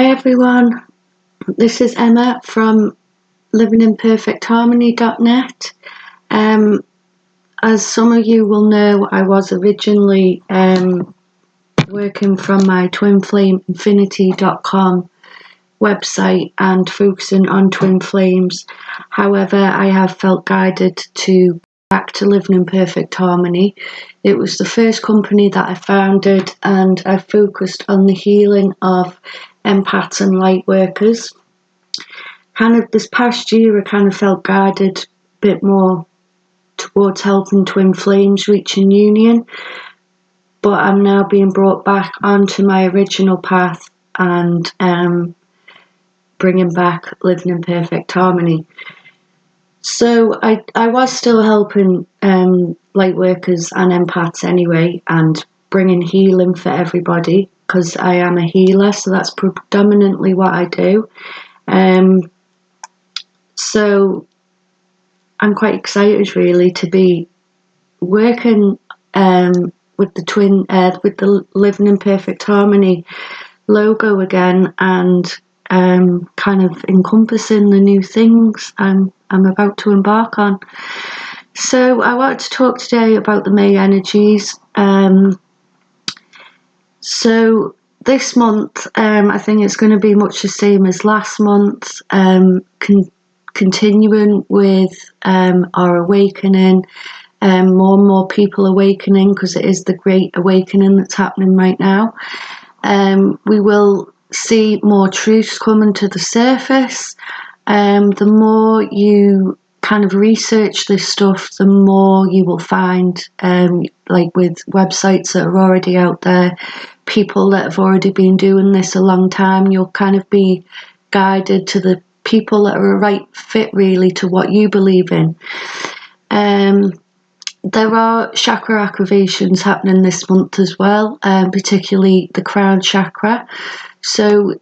Hi everyone, this is Emma from livinginperfectharmony.net. As some of you will know, I was originally working from my twinflameinfinity.com website and focusing on twin flames. However, I have felt guided to back to Living in Perfect Harmony. It was the first company that I founded, and I focused on the healing of empaths and light workers. Kind of this past year, I kind of felt guided a bit more towards helping twin flames reach in union, but I'm now being brought back onto my original path and bringing back Living in Perfect Harmony. So I was still helping light workers and empaths anyway, and bringing healing for everybody, because I am a healer, so that's predominantly what I do. So I'm quite excited really to be working with the Living in Perfect Harmony logo again, and kind of encompassing the new things I'm about to embark on. So I wanted to talk today about the mewe energies. So this month, I think it's going to be much the same as last month, continuing with our awakening, more and more people awakening, because it is the great awakening that's happening right now. We will see more truths coming to the surface. The more you kind of research this stuff, the more you will find, like with websites that are already out there, people that have already been doing this a long time, you'll kind of be guided to the people that are a right fit really to what you believe in. There are chakra activations happening this month as well, particularly the crown chakra. So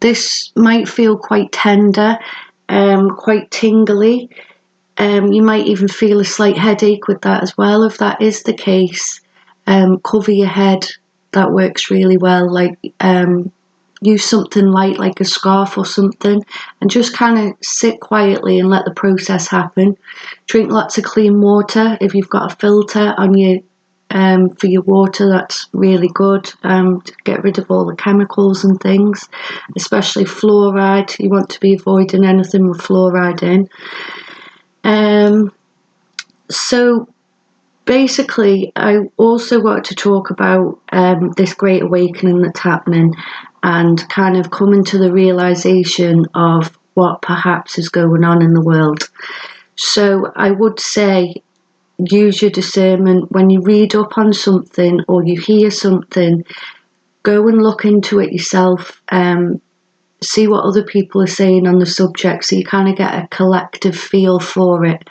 this might feel quite tender, quite tingly. You might even feel a slight headache with that as well. If that is the case, cover your head. That works really well. Like use something light like a scarf or something, and just kind of sit quietly and let the process happen. Drink lots of clean water. If you've got a filter on your for your water, that's really good, to get rid of all the chemicals and things, especially fluoride. You want to be avoiding anything with fluoride in. So basically, I also want to talk about this great awakening that's happening, and kind of coming to the realization of what perhaps is going on in the world. So I would say, use your discernment. When you read up on something or you hear something, go and look into it yourself. See what other people are saying on the subject, so you kind of get a collective feel for it.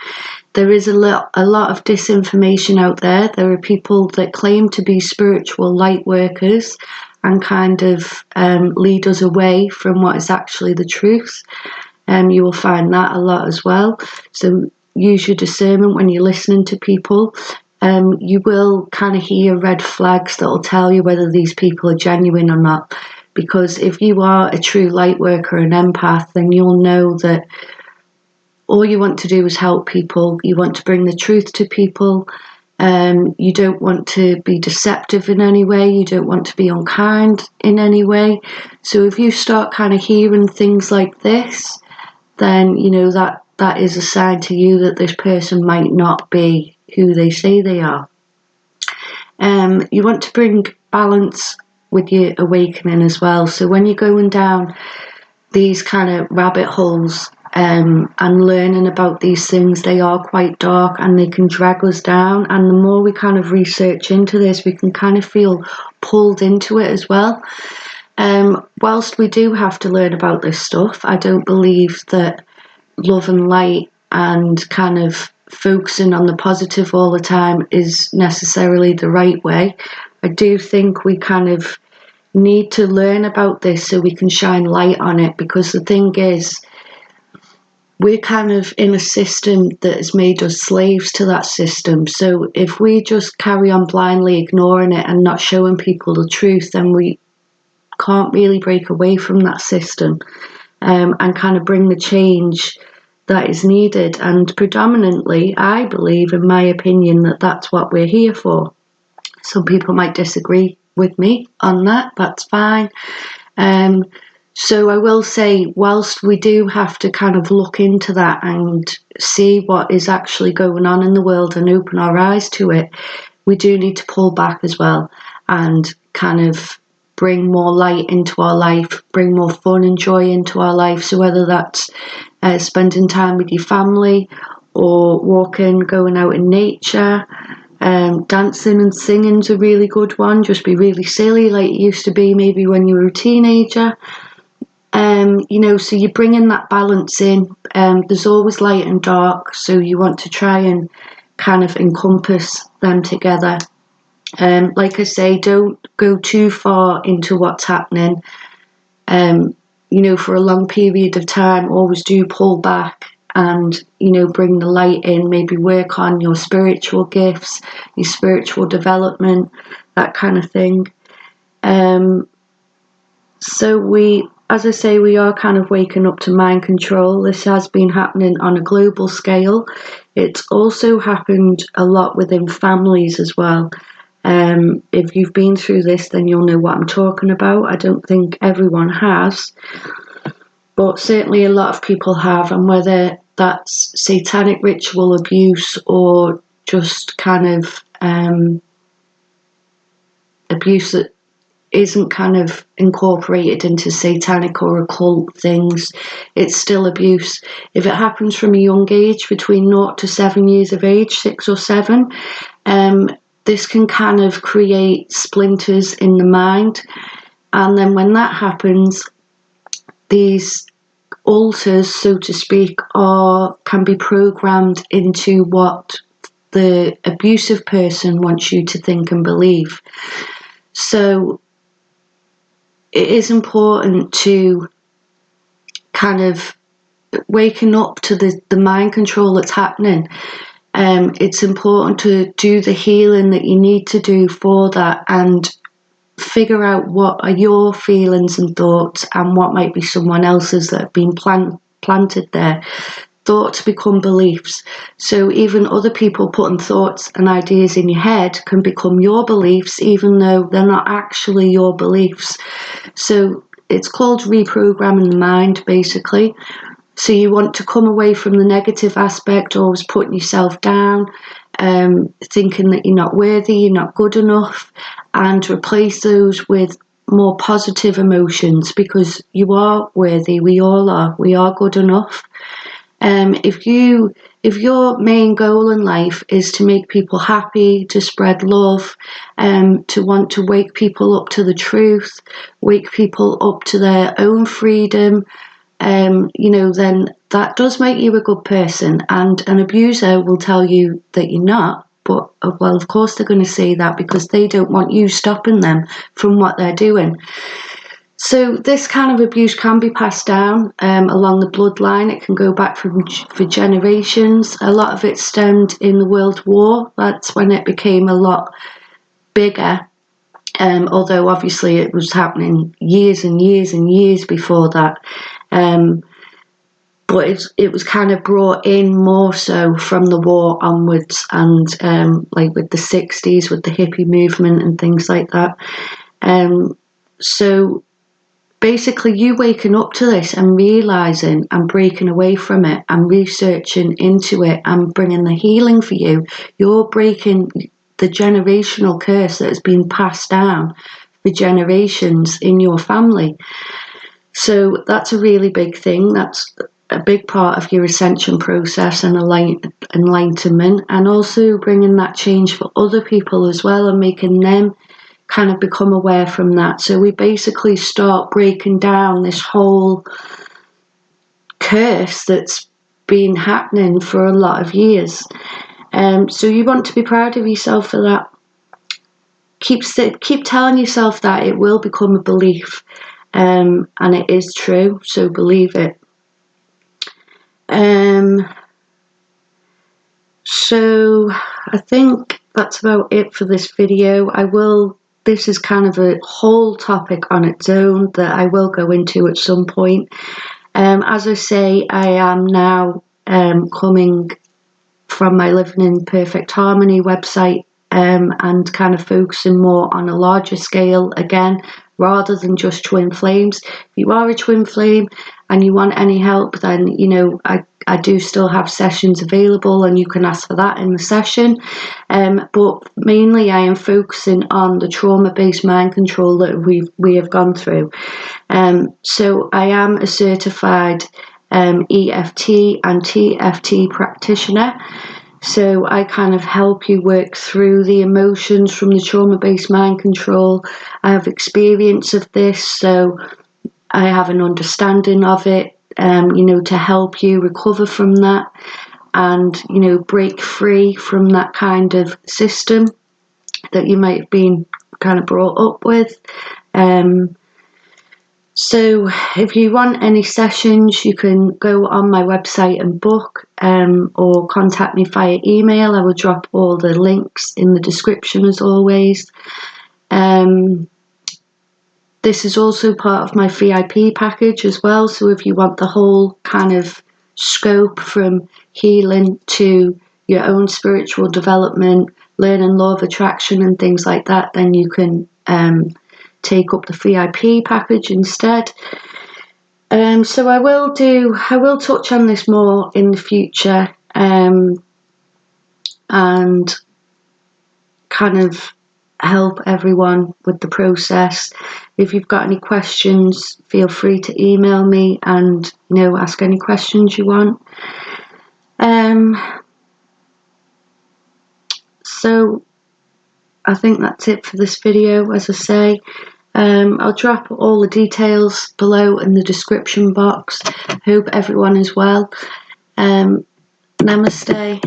There is a lot of disinformation out there. There are people that claim to be spiritual light workers and kind of lead us away from what is actually the truth. You will find that a lot as well. So use your discernment when you're listening to people. You will kind of hear red flags that will tell you whether these people are genuine or not. Because if you are a true light worker, an empath, then you'll know that all you want to do is help people. You want to bring the truth to people. You don't want to be deceptive in any way. You don't want to be unkind in any way. So if you start kind of hearing things like this, then you know that is a sign to you that this person might not be who they say they are. You want to bring balance with your awakening as well. So when you're going down these kind of rabbit holes and learning about these things, they are quite dark and they can drag us down. And the more we kind of research into this, we can kind of feel pulled into it as well. Whilst we do have to learn about this stuff, I don't believe that love and light and kind of focusing on the positive all the time is necessarily the right way. I do think we kind of need to learn about this so we can shine light on it, because the thing is, we're kind of in a system that has made us slaves to that system. So if we just carry on blindly ignoring it and not showing people the truth, then we can't really break away from that system, and kind of bring the change that is needed. And predominantly, I believe, in my opinion, that that's what we're here for. Some people might disagree with me on that. That's fine. So I will say, whilst we do have to kind of look into that and see what is actually going on in the world and open our eyes to it, we do need to pull back as well and kind of bring more light into our life, bring more fun and joy into our life. So whether that's spending time with your family or walking, going out in nature, dancing and singing's a really good one. Just be really silly like it used to be maybe when you were a teenager. So you're bringing that balance in. There's always light and dark, so you want to try and kind of encompass them together. Like I say, don't go too far into what's happening. For a long period of time, always do pull back and, bring the light in, maybe work on your spiritual gifts, your spiritual development, that kind of thing. As I say, we are kind of waking up to mind control. This has been happening on a global scale. It's also happened a lot within families as well. If you've been through this, then you'll know what I'm talking about. I don't think everyone has, but certainly a lot of people have, and whether that's satanic ritual abuse or just kind of abuse that isn't kind of incorporated into satanic or occult things, it's still abuse. If it happens from a young age, between 0 to 7 years of age, 6 or 7, this can kind of create splinters in the mind. And then when that happens, these altars, so to speak, can be programmed into what the abusive person wants you to think and believe. So it is important to kind of waking up to the mind control that's happening. It's important to do the healing that you need to do for that and figure out what are your feelings and thoughts and what might be someone else's that have been planted there. Thoughts become beliefs. So even other people putting thoughts and ideas in your head can become your beliefs, even though they're not actually your beliefs. So it's called reprogramming the mind, basically. So you want to come away from the negative aspect, always putting yourself down, thinking that you're not worthy, you're not good enough, and replace those with more positive emotions, because you are worthy, we all are, we are good enough. If your main goal in life is to make people happy, to spread love, to want to wake people up to the truth, wake people up to their own freedom, then that does make you a good person. And an abuser will tell you that you're not, but well, of course they're going to say that because they don't want you stopping them from what they're doing. So this kind of abuse can be passed down along the bloodline. It can go back for generations. A lot of it stemmed in the World War. That's when it became a lot bigger, although obviously it was happening years and years and years before that. But it was kind of brought in more so from the war onwards, and like with the 60s, with the hippie movement and things like that. So basically, you waking up to this and realising and breaking away from it and researching into it and bringing the healing for you, you're breaking the generational curse that has been passed down for generations in your family. So that's a really big thing. That's a big part of your ascension process and enlightenment, and also bringing that change for other people as well and making them kind of become aware from that. So we basically start breaking down this whole curse that's been happening for a lot of years. So you want to be proud of yourself for that. Keep telling yourself that it will become a belief, and it is true, so believe it. So I think that's about it for this video. I will this is kind of a whole topic on its own that I will go into at some point. As I say, I am now coming from my Living in Perfect Harmony website and kind of focusing more on a larger scale again, rather than just twin flames. If you are a twin flame and you want any help, then, you know, I do still have sessions available, and you can ask for that in the session. But mainly I am focusing on the trauma-based mind control that we have gone through. So I am a certified EFT and TFT practitioner. So I kind of help you work through the emotions from the trauma-based mind control. I have experience of this, so I have an understanding of it, you know, to help you recover from that and, you know, break free from that kind of system that you might have been kind of brought up with. So if you want any sessions, you can go on my website and book, or contact me via email. I will drop all the links in the description as always. This is also part of my VIP package as well. So if you want the whole kind of scope from healing to your own spiritual development, learning law of attraction and things like that, then you can take up the VIP package instead. So I will touch on this more in the future, and kind of help everyone with the process. If you've got any questions, feel free to email me and, you know, ask any questions you want. So I think that's it for this video. As I say, I'll drop all the details below in the description box. Hope everyone is well. Namaste.